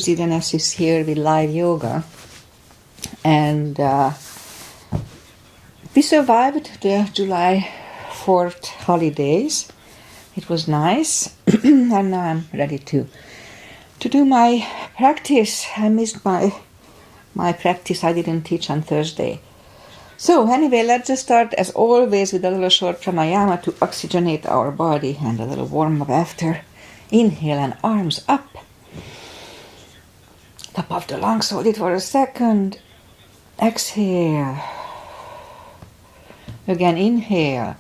Susie is here with live yoga, and we survived the July 4th holidays. It was nice, and now I'm ready to do my practice. I missed my practice I didn't teach on Thursday. So anyway, let's just start as always with a little short pranayama to oxygenate our body and a little warm up after. Inhale and arms up. Top of the lungs, hold it for a second. Exhale. Again, inhale.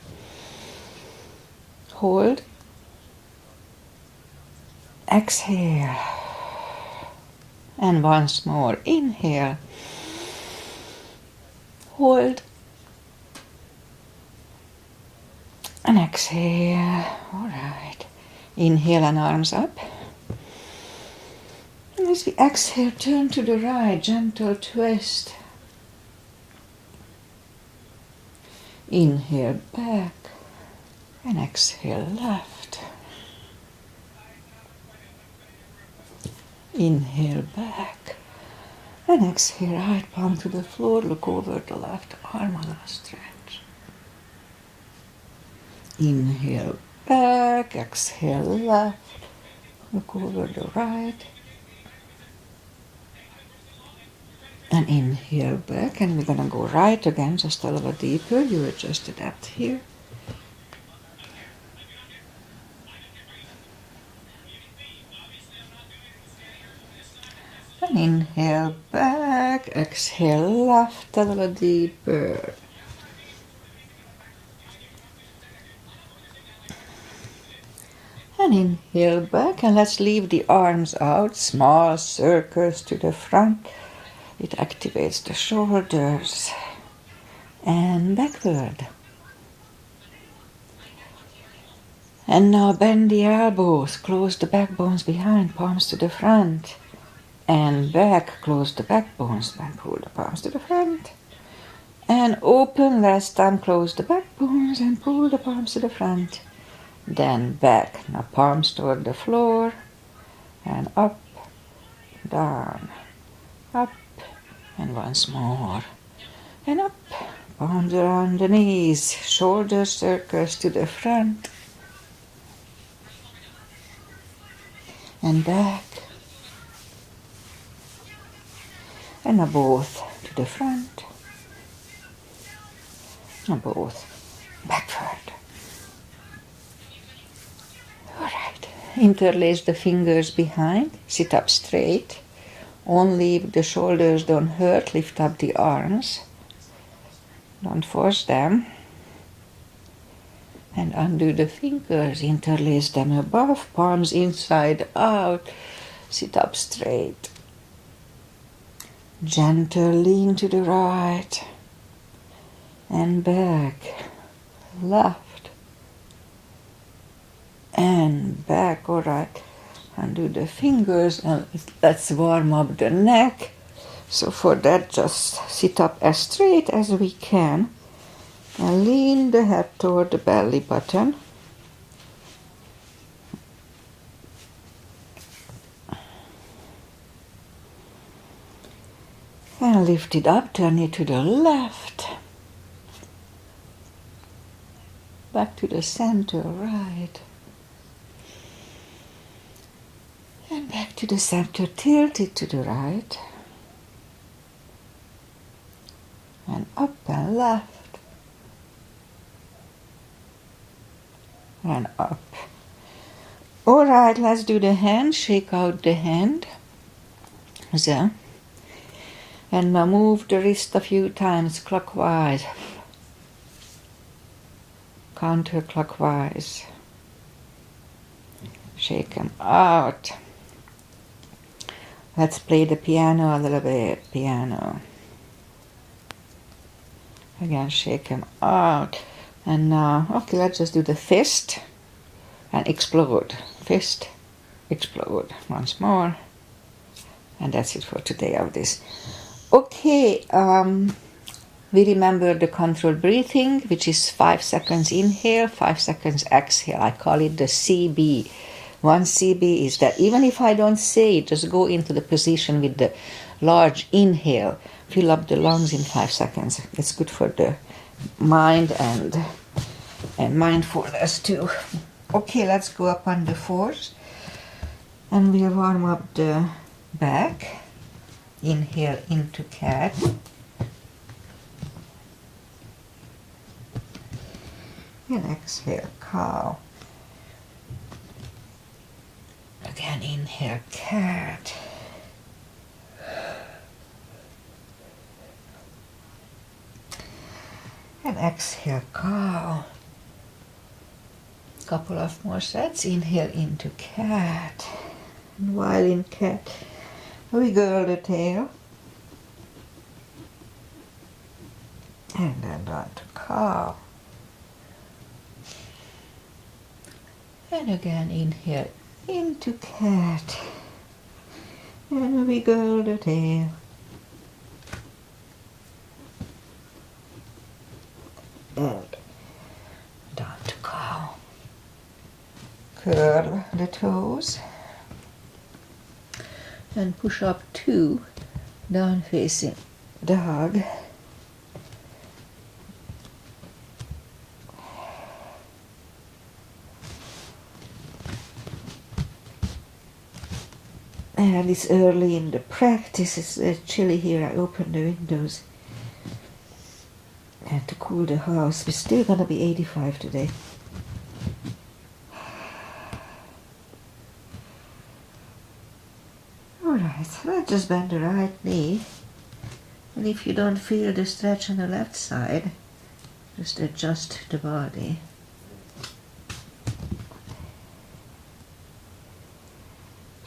Hold. Exhale. And once more, inhale. Hold. And exhale. All right. Inhale and arms up. And as we exhale, turn to the right, gentle twist. Inhale back and exhale left. Inhale back and exhale right palm to the floor. Look over the left arm, a little stretch. Inhale back, exhale left. Look over the right. And inhale back, and we're going to go right again, just a little deeper. You adjust the depth here. And inhale back, exhale left, a little deeper. And inhale back, and let's leave the arms out, small circles to the front. It activates the shoulders and backward. And now bend the elbows, close the backbones behind, palms to the front. And back, close the backbones, and pull the palms to the front. And open, last time close the backbones and pull the palms to the front. Then back, now palms toward the floor. And up, down, up. And once more, and up, palms around the knees, shoulder circles to the front, and back, and now both to the front, and both backward. All right, interlace the fingers behind, sit up straight. Only if the shoulders don't hurt, lift up the arms. Don't force them. And undo the fingers, interlace them above, palms inside out. Sit up straight. Gentle lean to the right and back, left and back. All right. Undo the fingers and let's warm up the neck. So for that, just sit up as straight as we can and lean the head toward the belly button. And lift it up, turn it to the left. Back to the center, right. And back to the center, tilt it to the right. And up and left. And up. All right, let's do the hand. Shake out the hand. So. And now move the wrist a few times clockwise. Counterclockwise. Shake them out. Let's play the piano a little bit. Piano. Again, shake them out. And now, okay, let's just do the fist and explode. Fist, explode. Once more. And that's it for today of this. Okay, we remember the controlled breathing, which is 5 seconds inhale, 5 seconds exhale. I call it the CB. One CB is that even if I don't say it, just go into the position with the large inhale. Fill up the lungs in 5 seconds. It's good for the mind and mindfulness too. Okay, let's go up on the fours. And we'll warm up the back. Inhale into cat. And exhale, cow. Again, inhale, cat. And exhale, cow. Couple of more sets. Inhale into cat. And while in cat, wiggle the tail. And then down to cow. And again, inhale into cat. And wiggle the tail. And down to cow. Curl the toes. And push up 2, down facing dog. And it's early in the practice, it's chilly here, I opened the windows. And to cool the house, we're still gonna be 85 today. Alright, let's just bend the right knee. And if you don't feel the stretch on the left side, just adjust the body.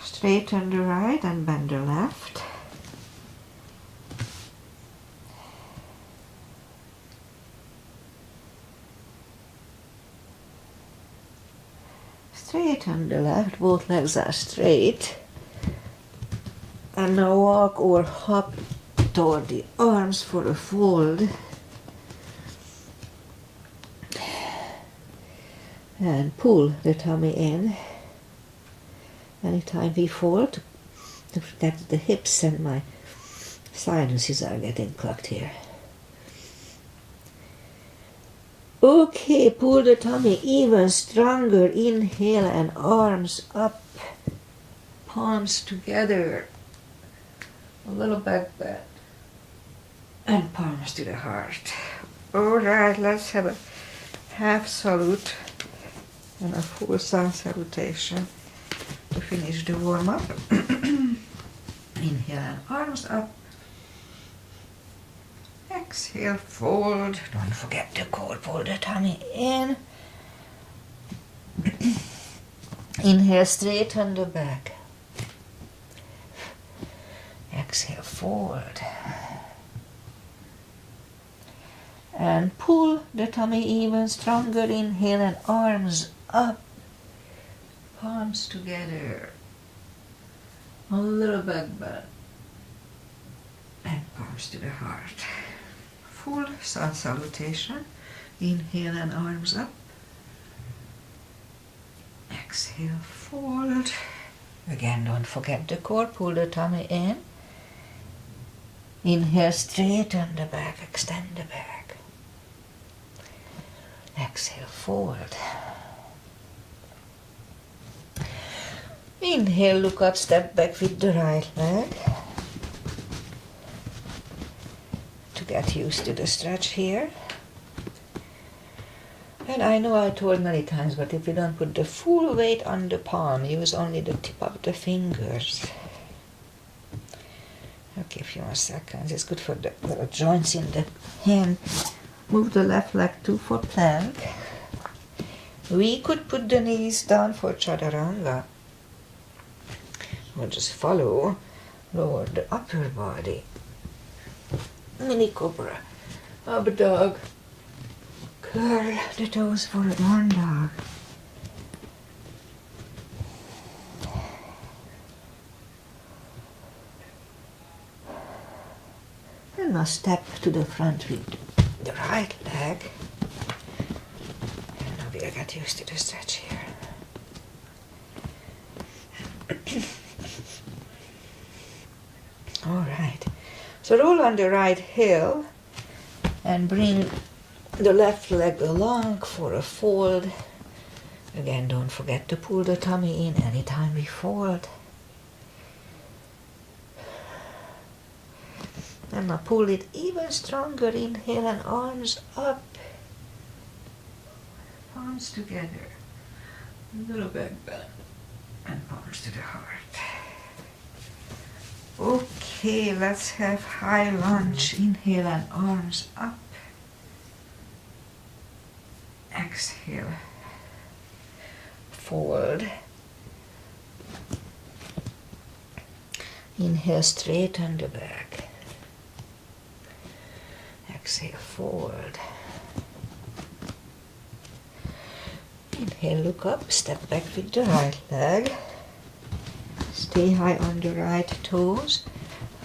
Straighten the right and bend the left. Straighten the left, both legs are straight. And now walk or hop toward the arms for a fold. And pull the tummy in. Anytime we fold, to protect the hips, and my sinuses are getting clogged here. Okay, pull the tummy even stronger. Inhale and arms up, palms together. A little back bend. And palms to the heart. Alright, let's have a half salute and a full sun salutation to finish the warm-up. Inhale and arms up. Exhale, fold. Don't forget the core, pull the tummy in. Inhale, straighten the back. Exhale, fold. And pull the tummy even stronger. Inhale and arms up. Palms together. A little back bend. And palms to the heart. Full sun salutation. Inhale and arms up. Exhale, fold. Again, don't forget the core. Pull the tummy in. Inhale, straighten the back, extend the back. Exhale, fold. Inhale, look up, step back with the right leg. To get used to the stretch here. And I know I told many times, but if you don't put the full weight on the palm, use only the tip of the fingers. Okay, a few more seconds. It's good for the little joints in the hand. Move the left leg to for plank. We could put the knees down for chaturanga. Or just follow. Lower the upper body. Mini cobra. Up dog. Curl the toes for a down dog. And now step to the front with the right leg. And now we'll get used to the stretch here. All right. So roll on the right heel and bring the left leg along for a fold. Again, don't forget to pull the tummy in anytime we fold. And now pull it even stronger. Inhale and arms up. Palms together. Little back bend. And palms to the heart. Okay, let's have high lunge. Inhale and arms up. Exhale. Fold. Inhale, straighten the back. Exhale, fold. Inhale, look up, step back with the right leg. Stay high on the right toes.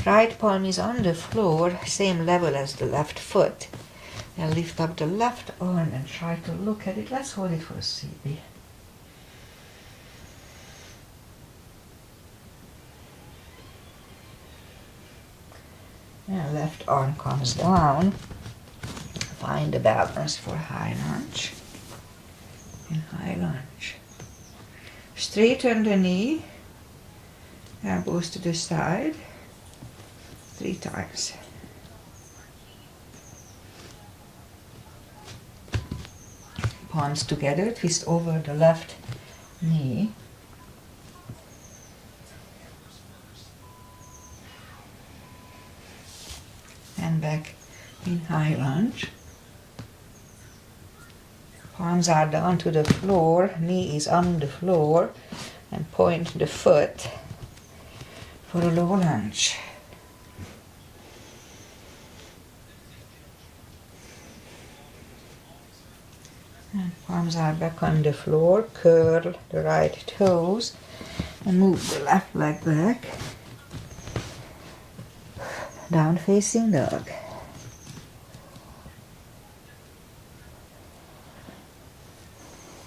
Right palm is on the floor, same level as the left foot. And lift up the left arm and try to look at it. Let's hold it for a CB. And left arm comes down. Find the balance for high lunge. In high lunge. Straighten the knee. Elbows to the side. 3 times. Palms together, twist over the left knee. And back in high lunge. Palms are down to the floor, knee is on the floor, and point the foot for a low lunge. And palms are back on the floor, curl the right toes, and move the left leg back. Down facing dog.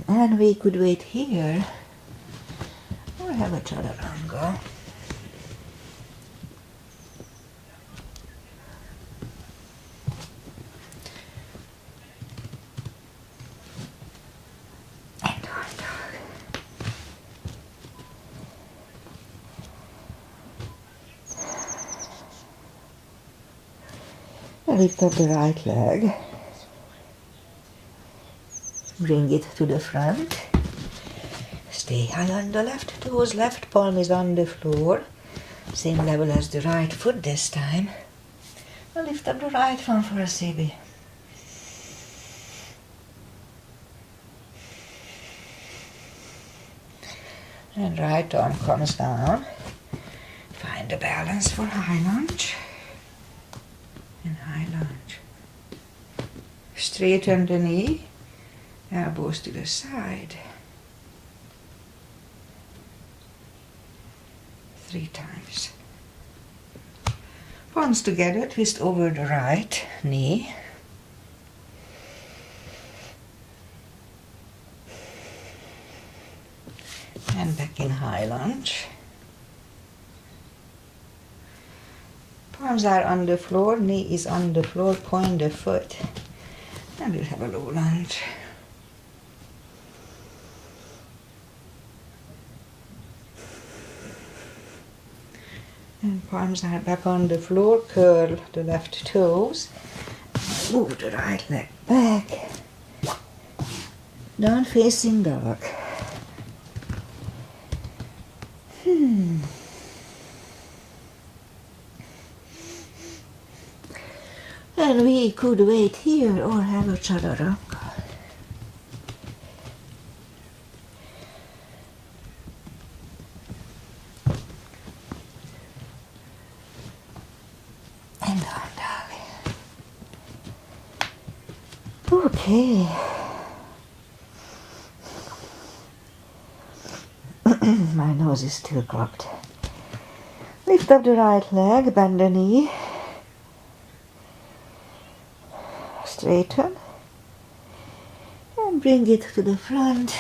And we could wait here or have a chaturanga. And down dog. Lift up the right leg. Bring it to the front. Stay high on the left toes. Left palm is on the floor. Same level as the right foot this time. Now lift up the right one for a CB. And right arm comes down. Find the balance for high lunge. And high lunge. Straighten the knee. Elbows to the side. 3 times. Palms together, twist over the right knee. And back in high lunge. Palms are on the floor, knee is on the floor, point the foot. And we'll have a low lunge. And palms are back on the floor, curl the left toes, move the right leg back, down facing dog. And we could wait here or have a chaturanga. And down dog. Okay. My nose is still clogged. Lift up the right leg, bend the knee. Straighten. And bring it to the front.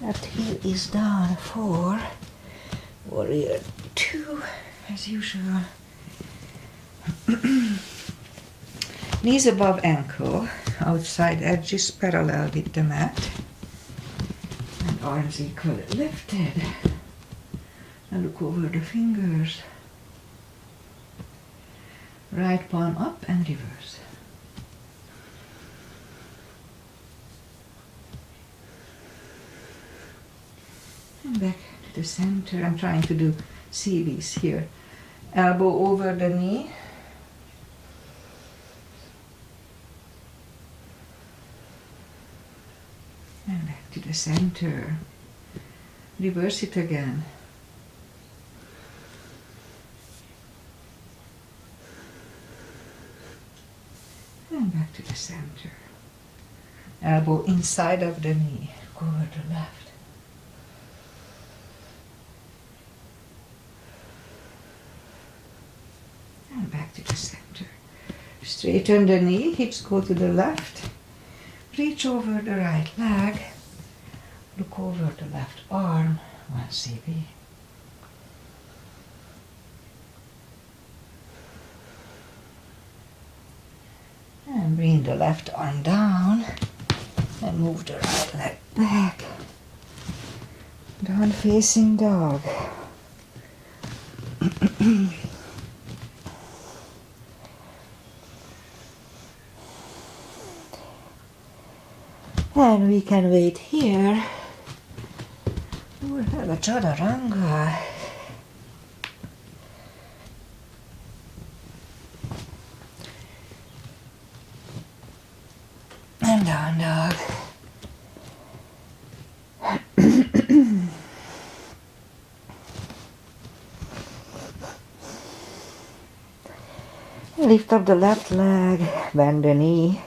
Left heel is down for Warrior 2, as usual. Knees above ankle, outside edges parallel with the mat, and arms equally lifted. And look over the fingers. Right palm up and reverse. And back to the center. I'm trying to do CBs here. Elbow over the knee. And back to the center. Reverse it again. And back to the center. Elbow inside of the knee. Go over the left. And back to the center. Straighten the knee, hips go to the left. Reach over the right leg. Look over the left arm. 1 CB. And bring the left arm down. And move the right leg back. Down facing dog. And we can wait here. We'll have a chaturanga. And down dog. Lift up the left leg, bend the knee.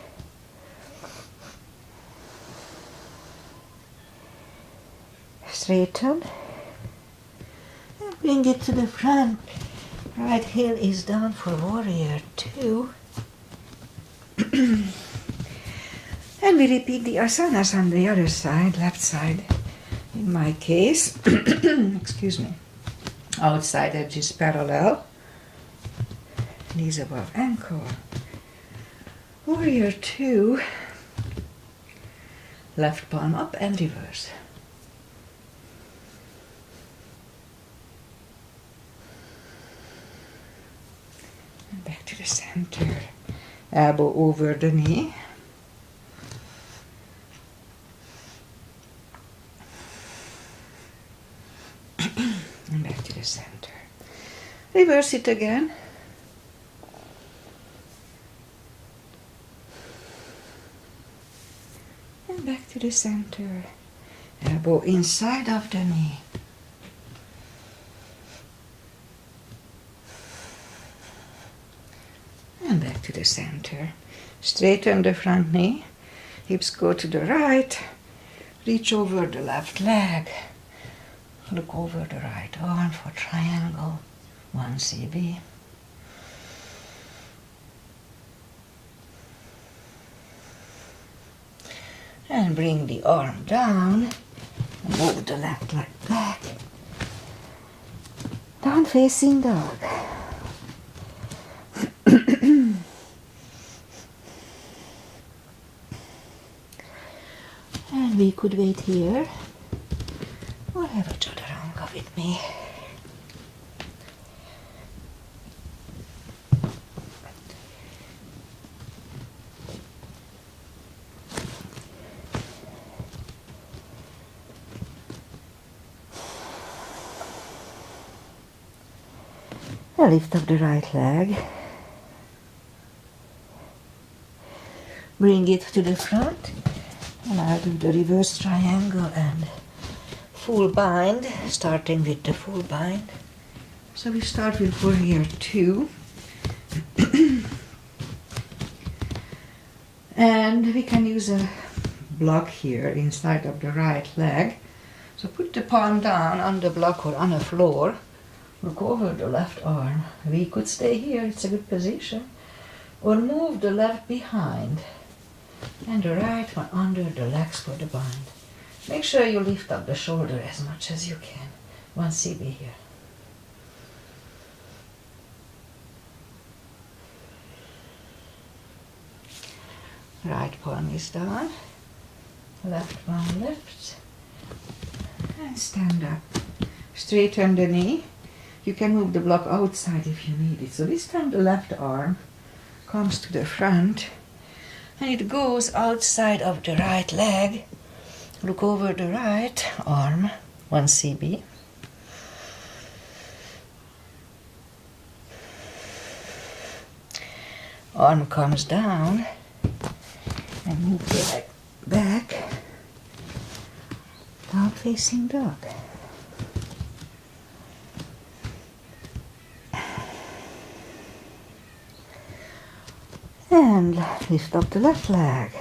Straighten. And bring it to the front. Right heel is down for warrior 2. And we repeat the asanas on the other side, left side. In my case, excuse me, outside edges parallel, knees above ankle. Warrior 2, left palm up and reverse. And back to the center. Elbow over the knee. And back to the center. Reverse it again. And back to the center. Elbow inside of the knee. And back to the center. Straighten the front knee. Hips go to the right. Reach over the left leg. Look over the right arm for triangle. 1 CB. And bring the arm down. And move the left leg back. Down facing dog. And we could wait here or have a chaturanga with me. And lift up the right leg. Bring it to the front. And I'll do the reverse triangle and full bind, starting with the full bind. So we start with warrior 2. And we can use a block here inside of the right leg. So put the palm down on the block or on the floor. Look over the left arm. We could stay here, it's a good position. Or move the left behind. And the right one under the legs for the bind. Make sure you lift up the shoulder as much as you can. 1 CB here. Right palm is down. Left palm lifts. And stand up. Straighten the knee. You can move the block outside if you need it. So this time the left arm comes to the front and it goes outside of the right leg. Look over the right arm, 1 cb. Arm comes down and move the leg back, down facing dog. And lift up the left leg.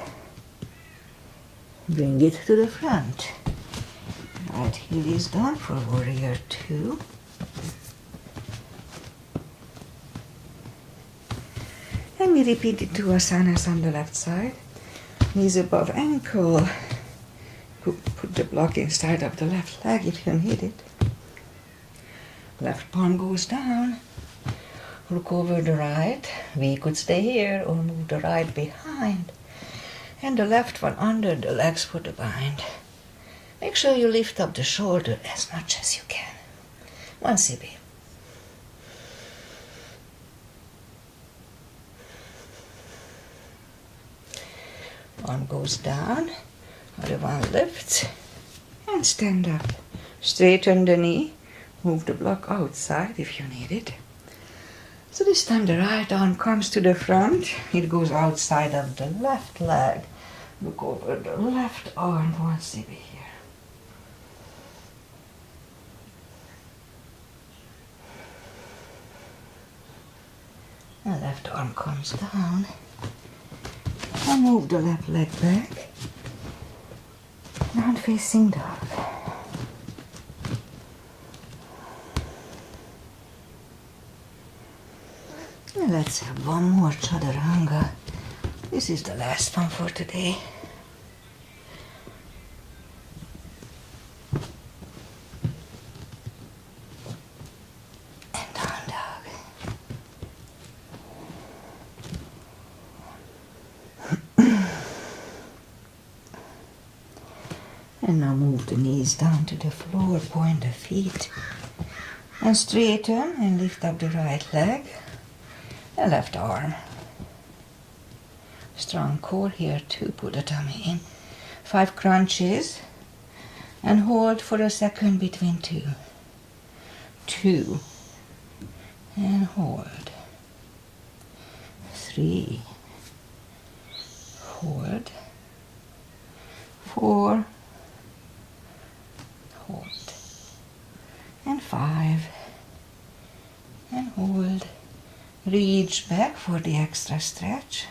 Bring it to the front. Right heel is down for warrior 2. And we repeat it 2 asanas on the left side. Knees above ankle. Put the block inside of the left leg if you need it. Left palm goes down. Look over the right. We could stay here or move the right behind. And the left one under the legs for the bind. Make sure you lift up the shoulder as much as you can. 1 cb. Arm goes down, other one lifts, and stand up. Straighten the knee, move the block outside if you need it. So this time the right arm comes to the front, it goes outside of the left leg. Look over the left arm, 1 cb here. The left arm comes down. And move the left leg back. Down facing dog. And let's have one more chaturanga. This is the last one for today. And down dog. And now move the knees down to the floor, point the feet, and straighten and lift up the right leg and left arm. Strong core here too, put the tummy in. 5 crunches and hold for a second between 2. 2 and hold. 3, hold. 4, hold, and 5, and hold. Reach back for the extra stretch.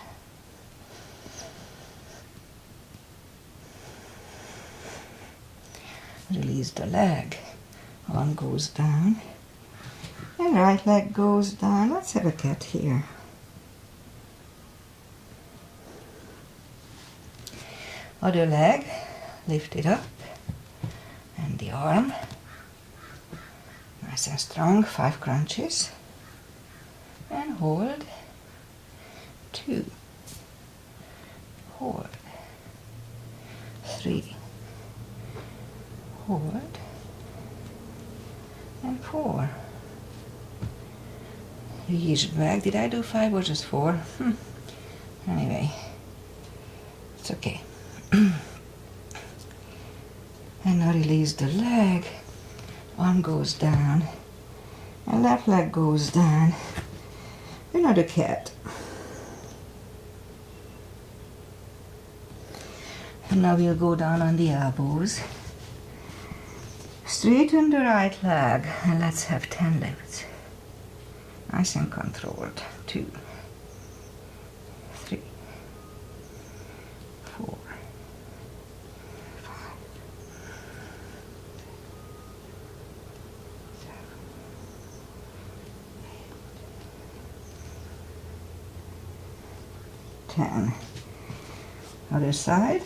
Release the leg. Arm goes down, and right leg goes down. Let's have a cat here. Other leg, lift it up. And the arm, nice and strong, 5 crunches, and hold, 2, hold, 3, hold, and 4. Reach back. Did I do 5 or just 4? Anyway, it's okay. And now release the leg, arm goes down, and left leg goes down. Another cat. And now we'll go down on the elbows. Straighten the right leg, and let's have 10 lifts. Nice and controlled. 2, 3, 4, 5, 10. Other side.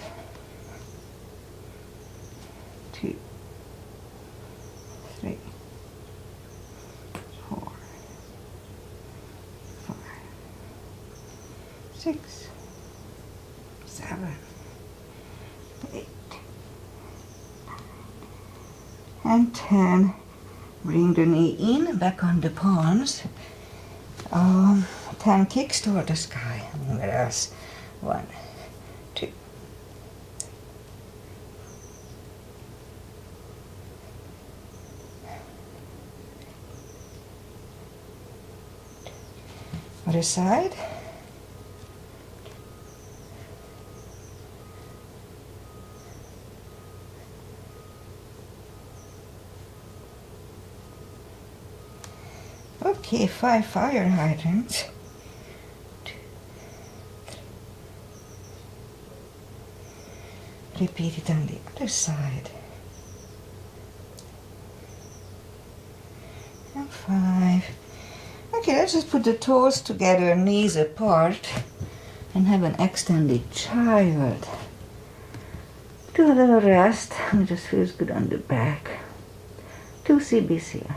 2, 3, 4, 5, 6, 7, 8, and 10. Bring the knee in, back on the palms. 10 kicks toward the sky. Where else? 1, 2. Other side. Okay, 5 fire hydrants. 2, 3. Repeat it on the other side. And 5. Okay, let's just put the toes together, knees apart, and have an extended child. Do a little rest. It just feels good on the back. 2 CBs here.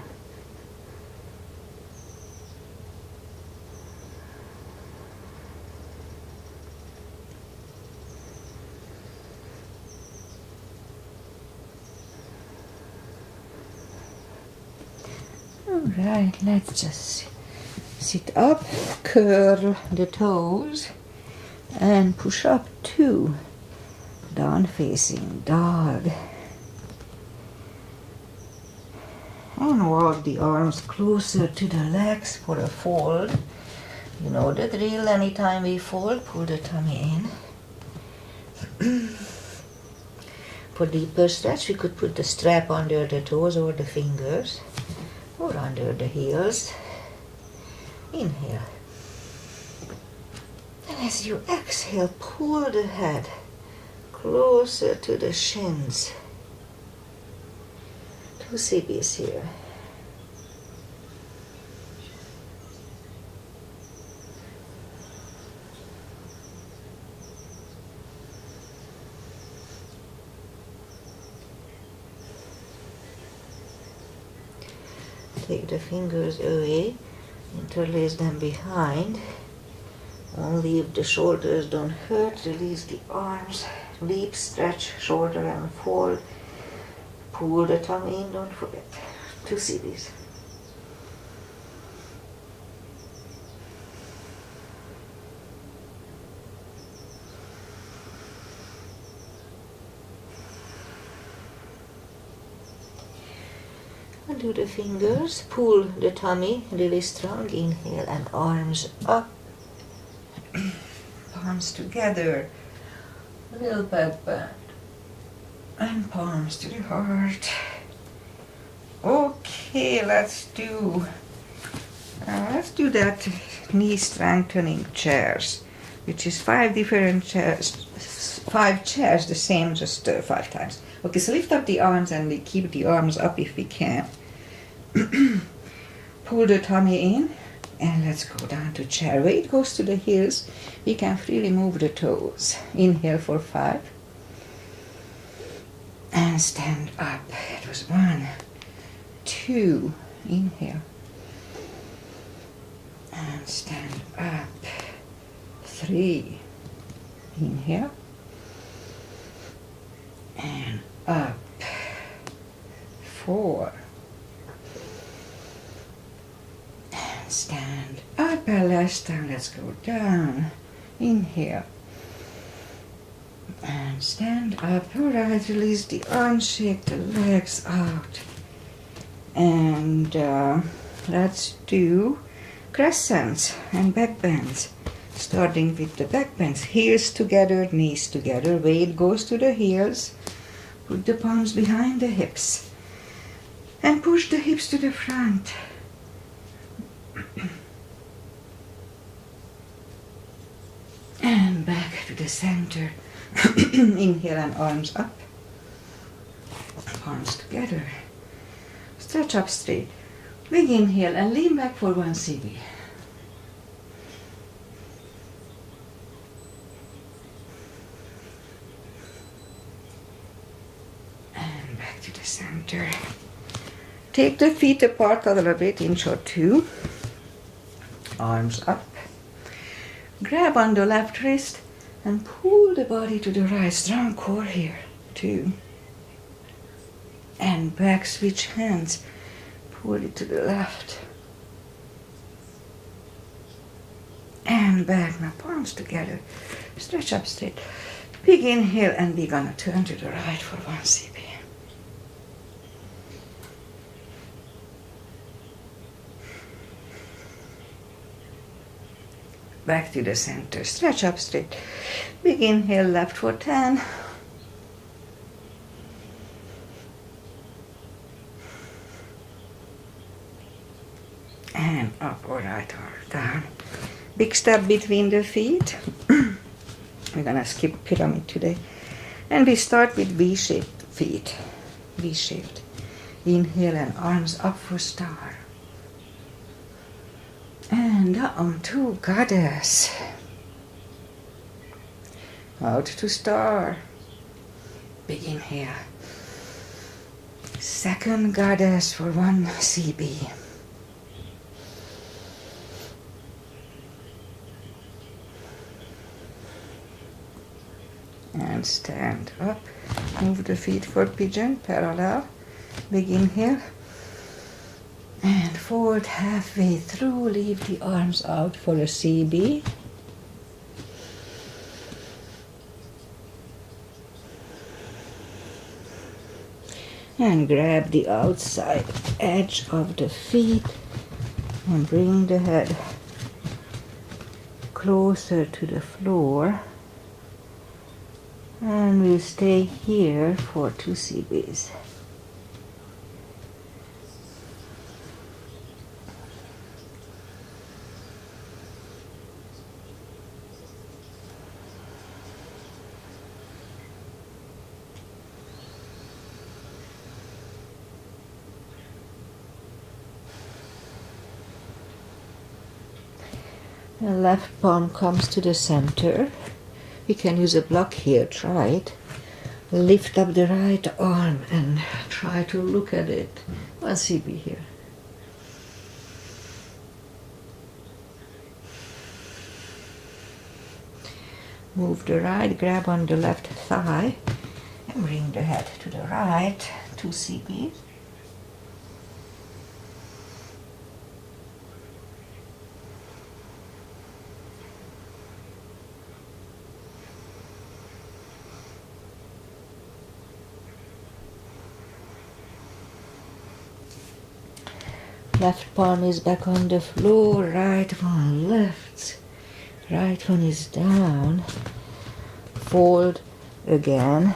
Alright, let's just sit up, curl the toes, and push up 2. Down facing dog. And walk the arms closer to the legs for a fold. You know the drill, anytime we fold, pull the tummy in. For deeper stretch, we could put the strap under the toes or the fingers, or under the heels. Inhale. And as you exhale, pull the head closer to the shins. 2 CBs here. Take the fingers away, interlace them behind. Only if the shoulders don't hurt, release the arms. Leap, stretch, shoulder and fold. Pull the tummy in, don't forget. 2 CBs. Undo the fingers, pull the tummy really strong. Inhale and arms up. Palms together. A little back bend. And palms to the heart. Okay, let's do that knee strengthening chairs, which is 5 different chairs, 5 chairs, the same, just 5 times. Okay, so lift up the arms and keep the arms up if we can. Pull the tummy in and let's go down to chair. Weight goes to the heels. We can freely move the toes. Inhale for 5. And stand up. It was 1, 2. Inhale. And stand up. 3. Inhale. And up. 4. And stand up. And last time, let's go down. Inhale. And stand up. Alright, release the arms, shake the legs out. And let's do crescents and back bends. Starting with the back bends. Heels together, knees together. Weight goes to the heels. Put the palms behind the hips. And push the hips to the front. And back to the center. Inhale and arms up. Palms together. Stretch up straight. Big inhale and lean back for 1 CB. And back to the center. Take the feet apart a little bit, inch or 2. Arms up. Grab on the left wrist And pull the body to the right. Strong core here. 2. And back, switch hands. Pull it to the left. And back. Now palms together. Stretch up straight. Big inhale, and we're gonna turn to the right for 1 CB. Back to the center. Stretch up straight. Big inhale, left for 10. And up or right or down. Big step between the feet. We're gonna skip pyramid today. And we start with V-shaped feet. V-shaped. Inhale and arms up for star. And down to goddess. Out to star. Big inhale. Second goddess for 1 CB. And stand up. Move the feet for pigeon, parallel. Big inhale. And fold halfway through. Leave the arms out for a CB. And grab the outside edge of the feet and bring the head closer to the floor. And we'll stay here for 2 CBs. The left palm comes to the center. We can use a block here, try it. Lift up the right arm and try to look at it. 1 CB here. Move the right, grab on the left thigh and bring the head to the right. 2 CBs. Left palm is back on the floor, right one left, right one is down, fold again,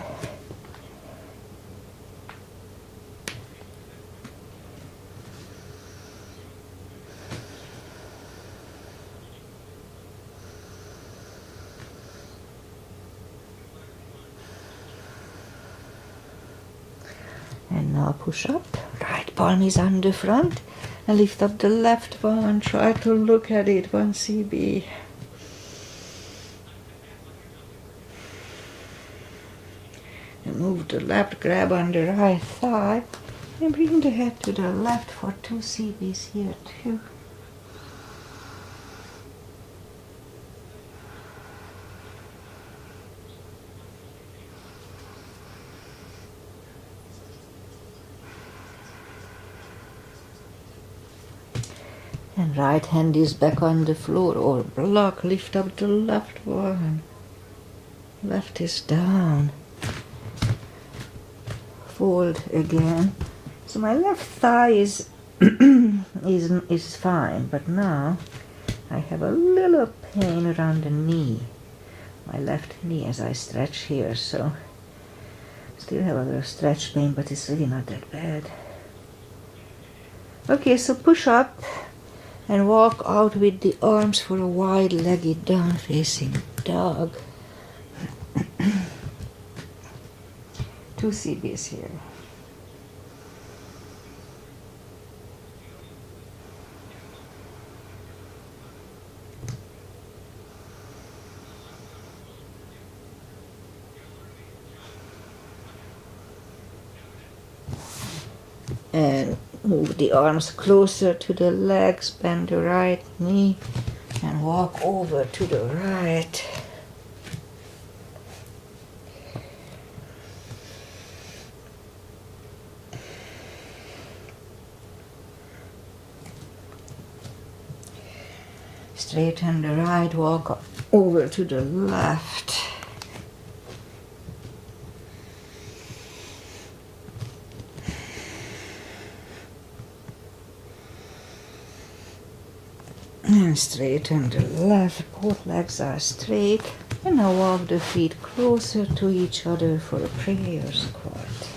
and now push up, right palm is on the front. And lift up the left one, try to look at it, 1 CB. And move the left, grab on the right thigh, and bring the head to the left for 2 CBs here too. And right hand is back on the floor or block, lift up the left one. Left is down. Fold again. So my left thigh is fine, but now I have a little pain around the knee. My left knee as I stretch here, so still have a little stretch pain, but it's really not that bad. Okay, so push up. And walk out with the arms for a wide-legged down-facing dog. 2 CBs here. And move the arms closer to the legs, bend the right knee, and walk over to the right. Straighten the right, walk over to the left. And straighten the left, both legs are straight. And now walk the feet closer to each other for a prayer squat.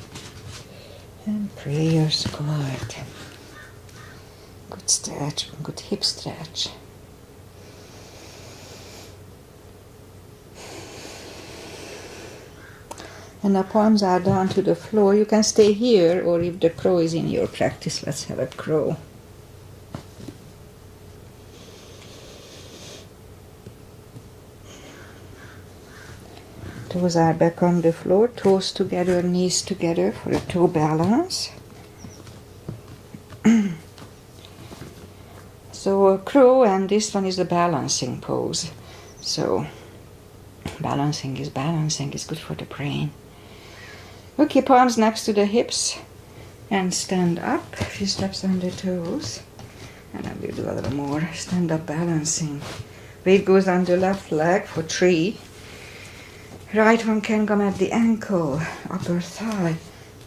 And prayer squat. Good stretch, good hip stretch. And the palms are down to the floor. You can stay here, or if the crow is in your practice, let's have a crow. Toes are back on the floor, toes together, knees together for a toe balance. So a crow, and this one is the balancing pose. So balancing is good for the brain. Okay, palms next to the hips and stand up. A few steps on the toes. And then we'll do a little more stand up balancing. Weight goes on the left leg for 3. Right one can come at the ankle, upper thigh,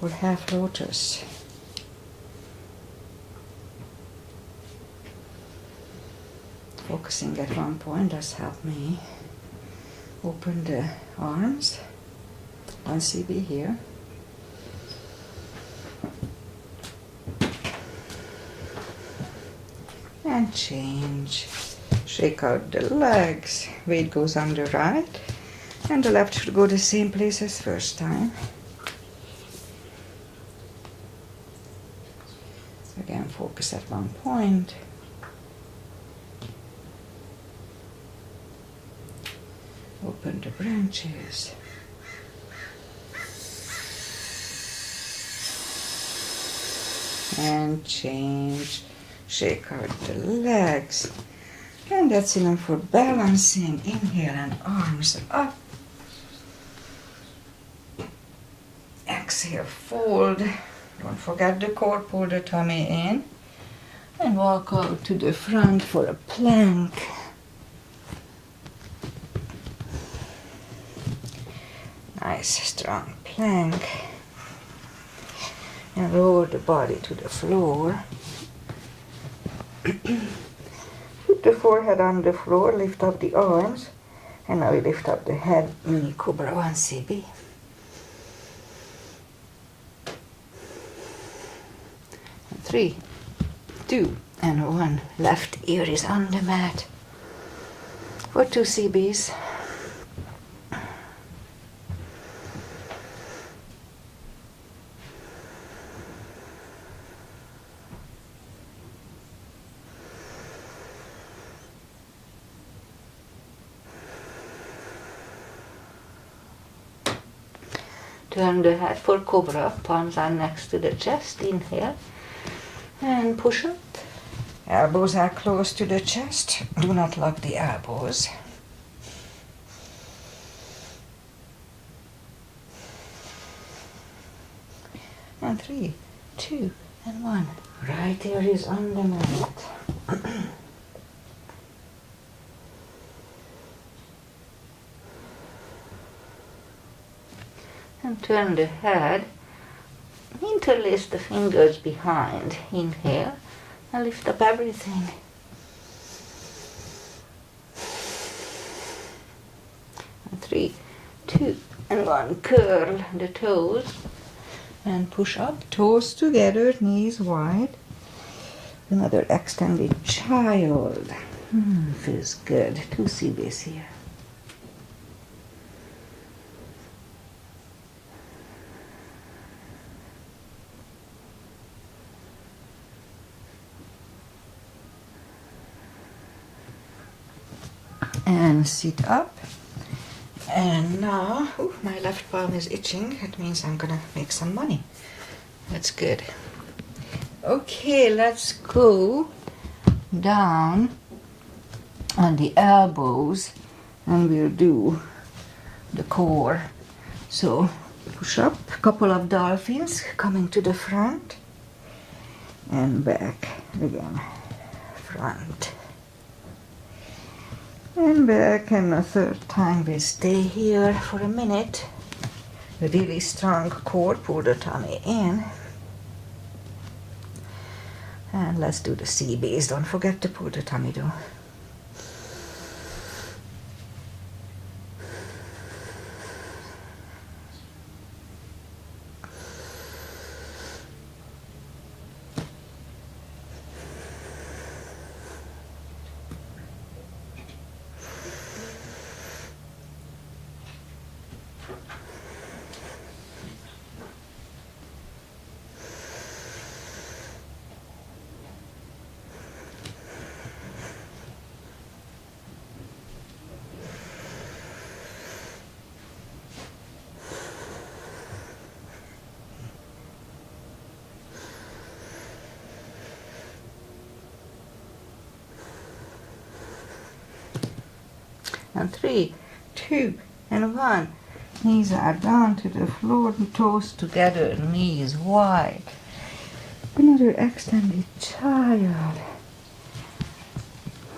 or half lotus. Focusing at one point does help me. Open the arms. 1 CB here. And change. Shake out the legs. Weight goes on the right. And the left should go the same place as first time. Again, focus at one point. Open the branches. And change. Shake out the legs. And that's enough for balancing. Inhale and arms up. Exhale, fold. Don't forget the core, pull the tummy in. And walk out to the front for a plank. Nice, strong plank. And lower the body to the floor. Put the forehead on the floor, lift up the arms. And now we lift up the head, mini cobra 1 CB. And 3, 2, and 1. Left ear is on the mat for 2 CBs. Turn the head for cobra, palms are next to the chest, inhale, and push up. Elbows are close to the chest, do not lock the elbows. And 3, 2, and 1. Right ear is on the mat. And turn the head, interlace the fingers behind, inhale, and lift up everything. And 3, 2, and 1, curl the toes, and push up, toes together, knees wide. Another extended child. Feels good. 2 CBs here. And sit up. And now, my left palm is itching. That means I'm gonna make some money. That's good. Okay, let's go down on the elbows and we'll do the core. So push up, a couple of dolphins coming to the front and back again, front. And back, and a third time we stay here for a minute. A really strong core, pull the tummy in. And let's do the sea base. Don't forget to pull the tummy though. And 3, 2, and 1. Knees are down to the floor, toes together, knees wide. Another extended child.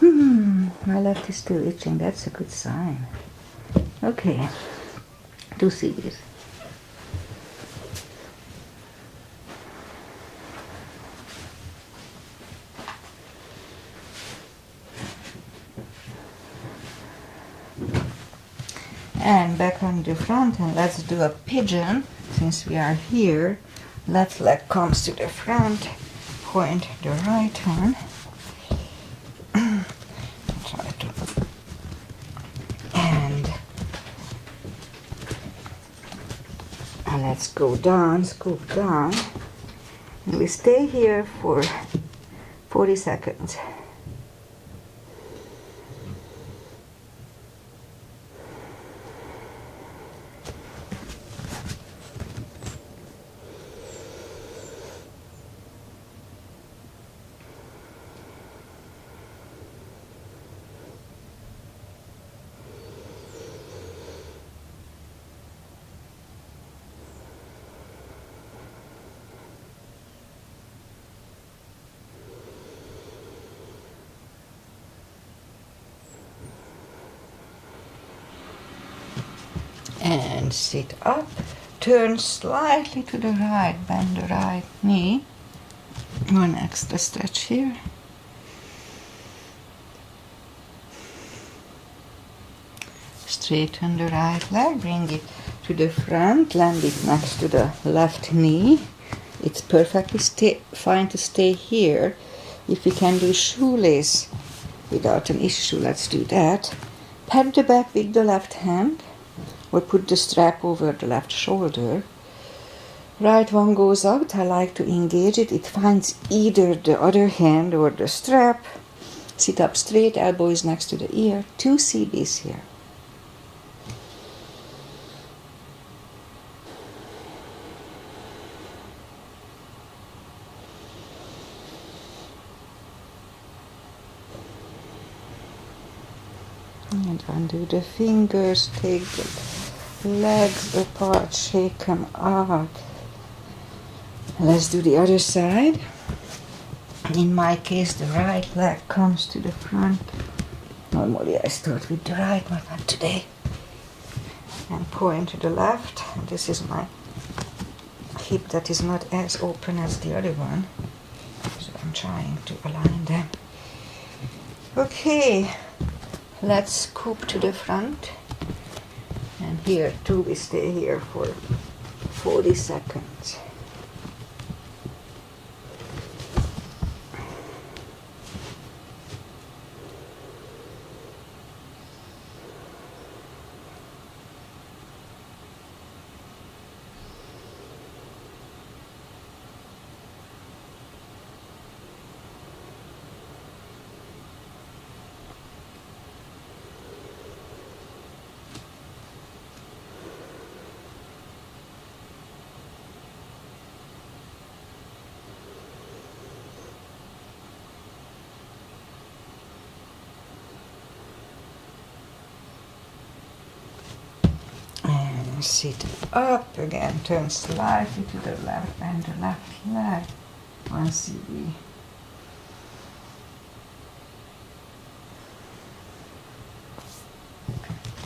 My left is still itching, that's a good sign. Okay, 2 CBs. And back on the front, and let's do a pigeon. Since we are here, left leg comes to the front, point the right one. Try to, and let's go down, scoop down, and we stay here for 40 seconds. And sit up, turn slightly to the right, bend the right knee. One extra stretch here. Straighten the right leg, bring it to the front, land it next to the left knee. It's perfectly fine to stay here. If we can do shoelace without an issue, let's do that. Pat the back with the left hand, or put the strap over the left shoulder. Right one goes out, I like to engage it. It finds either the other hand or the strap. Sit up straight, elbow is next to the ear. 2 CBs here. And undo the fingers, take the legs apart, shake them out. Let's do the other side. In my case, the right leg comes to the front. Normally I start with the right, but not today. And point to the left. And this is my hip that is not as open as the other one. So I'm trying to align them. Okay. Let's scoop to the front, and here too we stay here for 40 seconds. Sit up again, turn slightly to the left, bend the left leg. 1 CB.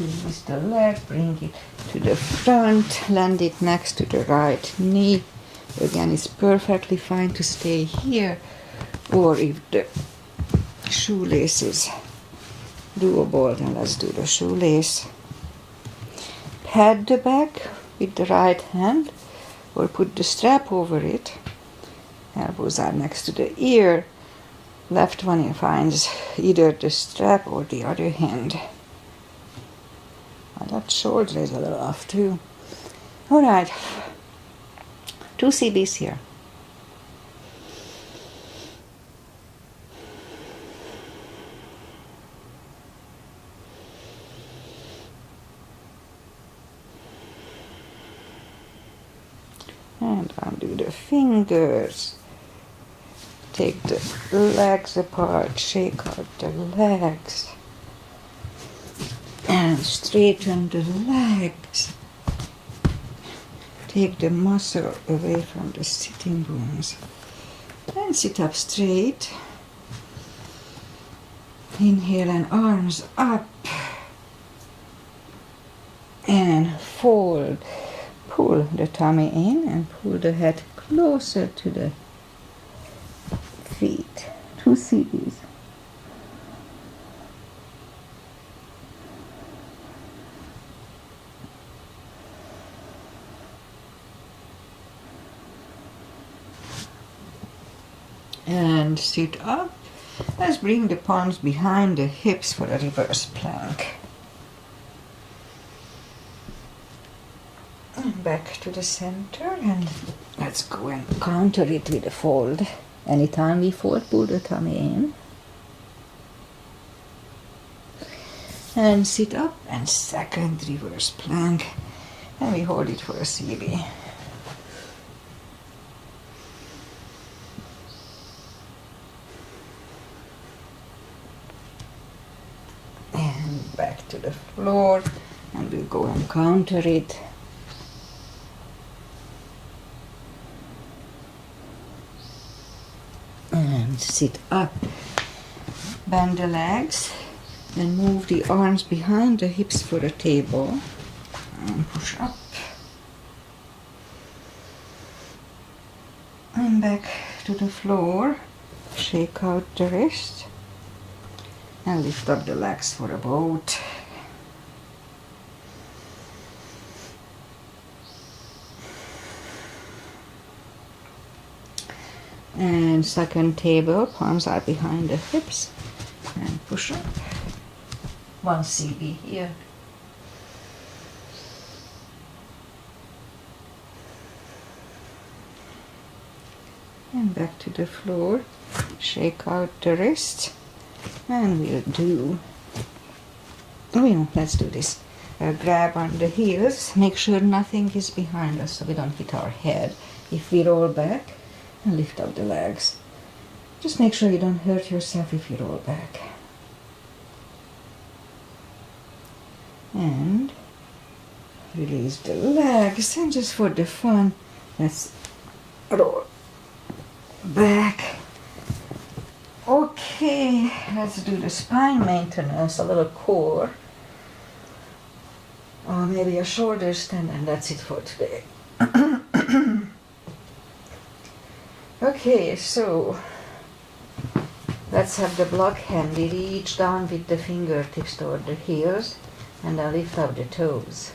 release the leg, bring it to the front, land it next to the right knee. Again, it's perfectly fine to stay here, or if the shoelace is doable, then let's do the shoelace. Pat the back with the right hand, or put the strap over it. Elbows are next to the ear. Left one finds either the strap or the other hand. That shoulder is a little off too. Alright, 2 CBs here. And undo the fingers. Take the legs apart, shake out the legs. And straighten the legs. Take the muscle away from the sitting bones. And sit up straight. Inhale and arms up. And fold. Pull the tummy in and pull the head closer to the feet. 2 CBs. And sit up. Let's bring the palms behind the hips for a reverse plank. And back to the center, and let's go and counter it with a fold. Anytime we fold, pull the tummy in. And sit up, and second reverse plank. And we hold it for a CB. And back to the floor, and we'll go and counter it. And sit up. Bend the legs and move the arms behind the hips for a table. And push up. And back to the floor. Shake out the wrist. And lift up the legs for a boat. And second table, palms are behind the hips. And push up. 1 CB here. And back to the floor. Shake out the wrist. And we'll do, let's do this. Grab on the heels. Make sure nothing is behind us so we don't hit our head. If we roll back, and lift up the legs. Just make sure you don't hurt yourself if you roll back. And release the legs, and just for the fun, let's roll back. Okay, let's do the spine maintenance, a little core. Or maybe a shoulder stand, and that's it for today. Okay, so let's have the block handy. Reach down with the fingertips toward the heels, and then lift up the toes.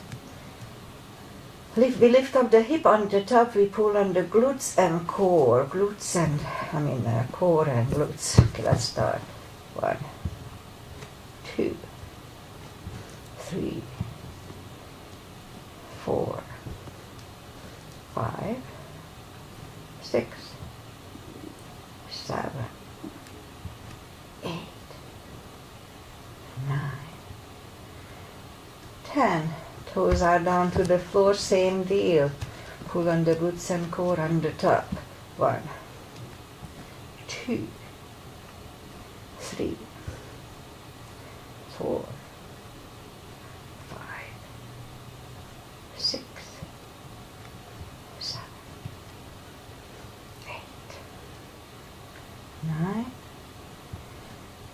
We lift up the hip on the top, we pull on the glutes and core. Core and glutes. Okay, let's start. 1, 2, 3, 4, 5, 6, 7, 8, 9, 10. Toes are down to the floor, same deal. Pull on the glutes and core on the top. 1, 2, 3, 4, 5, 6, 7, 8, 9,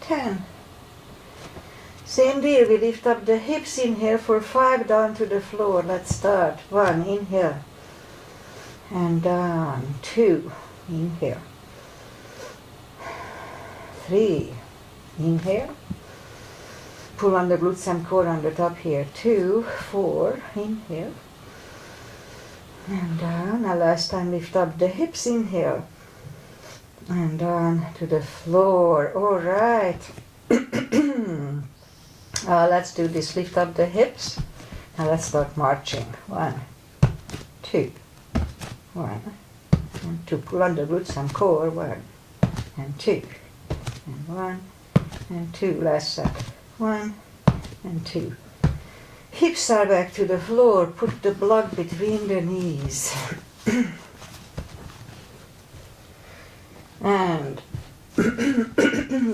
10. Same deal, we lift up the hips, inhale for 5, down to the floor. Let's start. 1, inhale. And down. 2, inhale. 3, inhale. Pull on the glutes and core on the top here. 2, 4, inhale. And down. Now last time, lift up the hips, inhale. And down to the floor. All right. Let's do this. Lift up the hips. Now let's start marching. 1, 2, 1, and 2. Pull on the glutes and core. 1, and 2, and 1, and 2. Last set. 1, and 2. Hips are back to the floor. Put the block between the knees. And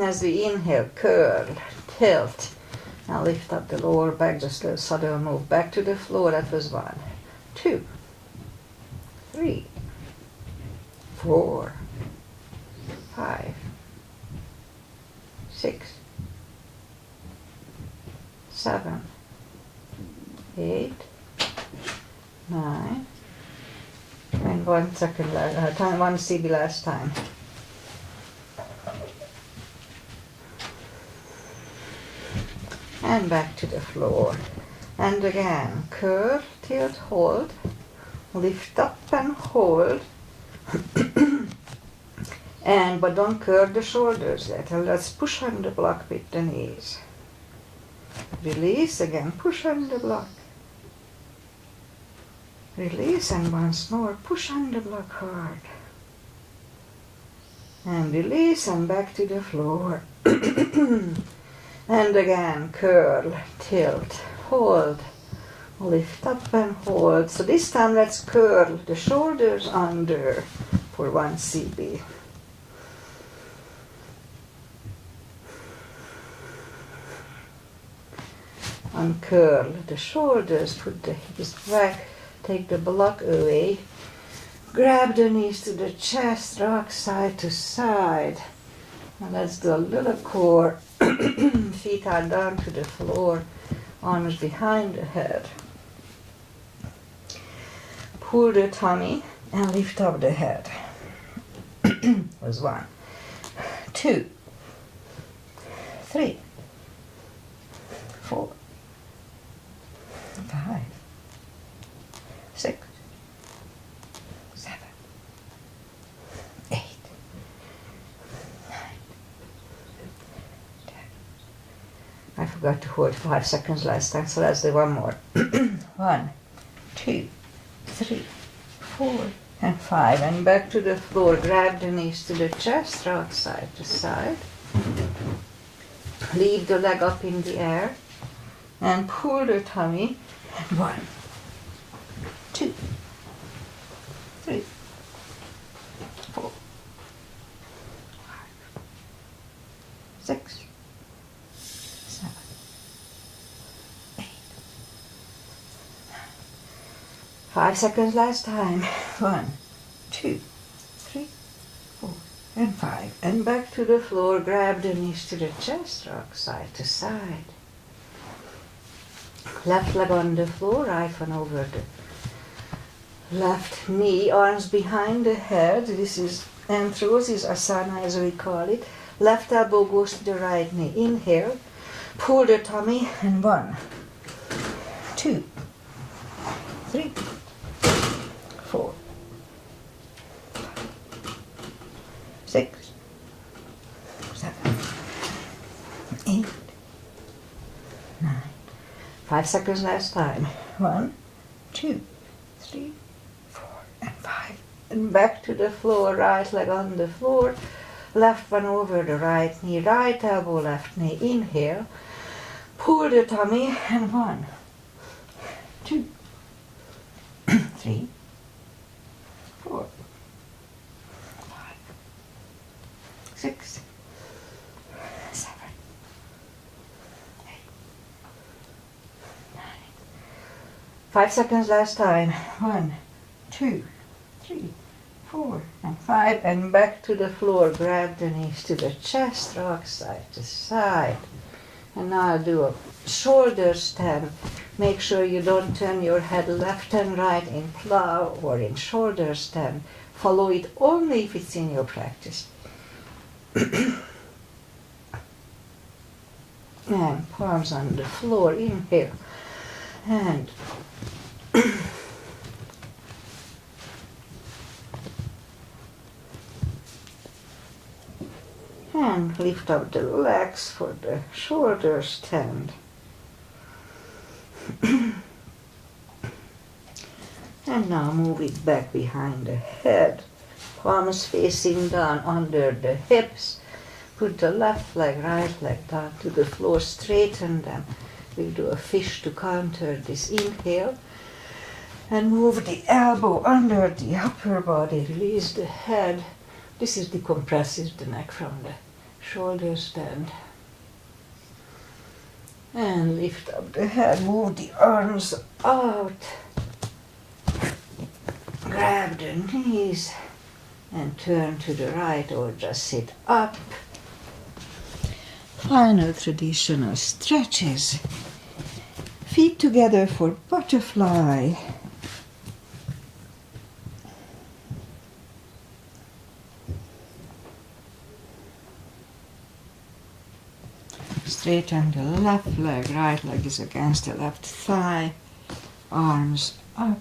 as we inhale, curl, tilt. Now lift up the lower back, just a subtle move back to the floor. That was 1, 2, 3, 4, 5, 6, 7, 8, 9, and 1 second, 1 CB last time. And back to the floor. And again, curl, tilt, hold. Lift up and hold. But don't curl the shoulders yet. Let's push on the block with the knees. Release again, push on the block. Release, and once more, push on the block hard. And release, and back to the floor. And again, curl, tilt, hold, lift up and hold. So this time let's curl the shoulders under for 1 CB. Uncurl the shoulders, put the hips back, take the block away, grab the knees to the chest, rock side to side. And let's do a little core. Feet are down to the floor, arms behind the head. Pull the tummy and lift up the head. Was 1, 2, 3, 4, 5, 6, 7, 8, 9, 10. I forgot to hold 5 seconds last time, so let's do one more. 1, 2, 3, 4, and 5. And back to the floor. Grab the knees to the chest, rock side to side. Leave the leg up in the air. And pull the tummy. And 1, 2, 3, 4, 5, 6, 7, 8, 9. 5 seconds last time. 1, 2, 3, 4, and 5. And back to the floor. Grab the knees to the chest, rock side to side. Left leg on the floor, right one over the left knee, arms behind the head. This is anthrosis asana as we call it. Left elbow goes to the right knee. Inhale, pull the tummy, and 1, 2, 3, 4, 6, 7, 8, 9. 5 seconds last time. 1, 2, 3, 4, and 5. And back to the floor, right leg on the floor, left one over the right knee, right elbow, left knee. Inhale, pull the tummy, and 1, 2, 3, 4, 5, 6, 7, 8, 9. 5 seconds last time. 1, 2, 3, 4, and 5. And back to the floor. Grab the knees to the chest, rock side to side. And now I'll do a shoulder stand. Make sure you don't turn your head left and right in plow or in shoulder stand. Follow it only if it's in your practice. And palms on the floor, inhale. And and lift up the legs for the shoulder stand. And now move it back behind the head. Palms facing down under the hips. Put the left leg, right leg down to the floor, straighten them. We'll do a fish to counter this inhale. And move the elbow under the upper body, release the head. This is decompresses the neck from the shoulder stand. And lift up the head, move the arms out. Grab the knees and turn to the right or just sit up. Final traditional stretches. Feet together for butterfly. Straighten the left leg, right leg is against the left thigh. Arms up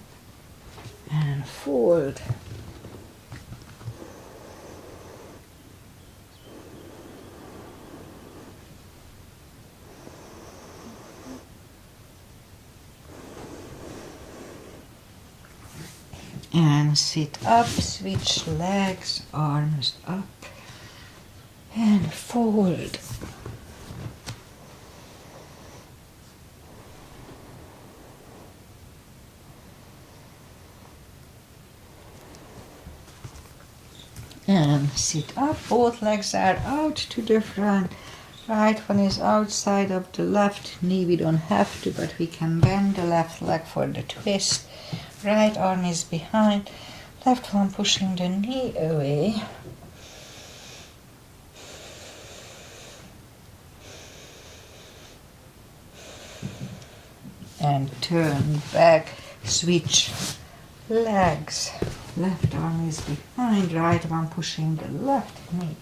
and fold. And sit up, switch legs, arms up and fold. And sit up, both legs are out to the front. Right one is outside of the left knee, we don't have to, but we can bend the left leg for the twist. Right arm is behind, left one pushing the knee away. And turn back, switch legs. Left arm is behind, right one pushing the left knee.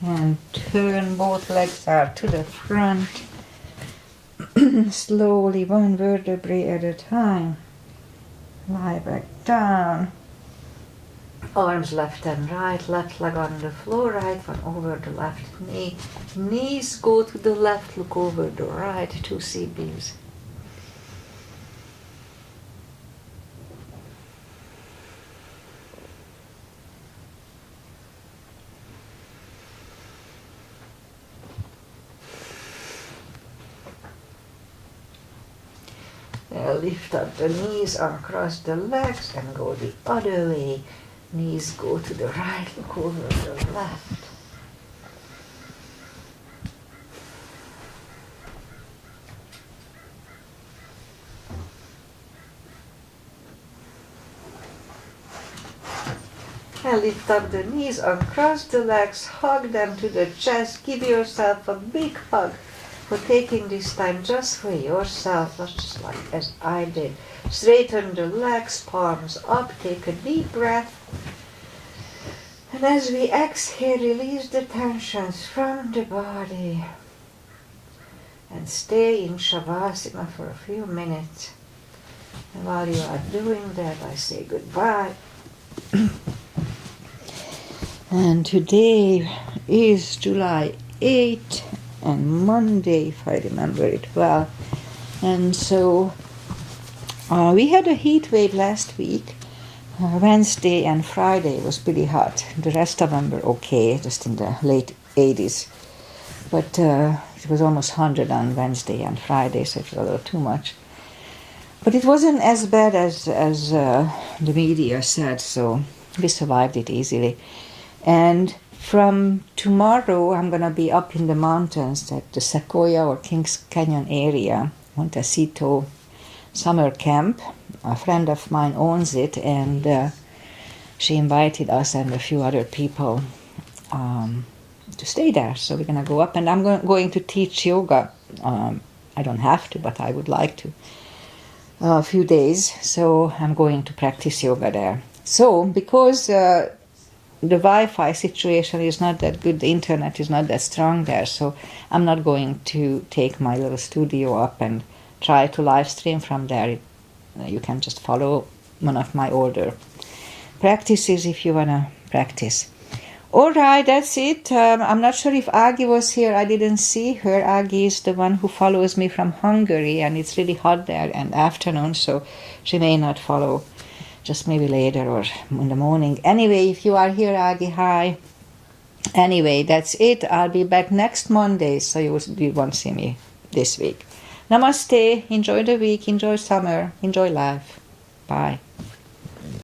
And turn, both legs are to the front. Slowly, one vertebrae at a time. Lie back down. Arms left and right, left leg on the floor, right one over the left knee. Knees go to the left, look over the right, two C-beams. Lift up the knees, uncross the legs and go the other way. Knees go to the right, look over the left. And lift up the knees, uncross the legs, hug them to the chest, give yourself a big hug for taking this time just for yourself, just like as I did. Straighten the legs, palms up, take a deep breath. And as we exhale, release the tensions from the body. And stay in Shavasana for a few minutes. And while you are doing that, I say goodbye. And today is July 8th and Monday, if I remember it well. And so we had a heat wave last week. Wednesday and Friday was pretty hot. The rest of them were okay, just in the late 80s. But it was almost 100 on Wednesday and Friday, so it was a little too much. But it wasn't as bad as the media said, so we survived it easily. And from tomorrow, I'm going to be up in the mountains at the Sequoia or Kings Canyon area, Montecito summer camp. a friend of mine owns it, and she invited us and a few other people to stay there. So we're going to go up, and I'm going to teach yoga. I don't have to, but I would like to. A few days, so I'm going to practice yoga there. So, because the Wi-Fi situation is not that good, the internet is not that strong there, so I'm not going to take my little studio up and try to live stream from there. You can just follow one of my older practices if you want to practice. All right, that's it. I'm not sure if Agi was here. I didn't see her. Agi is the one who follows me from Hungary, and it's really hot there and afternoon, so she may not follow, just maybe later or in the morning. Anyway, if you are here, Agi, hi. Anyway, that's it. I'll be back next Monday, so you won't see me this week. Namaste. Enjoy the week. Enjoy summer. Enjoy life. Bye.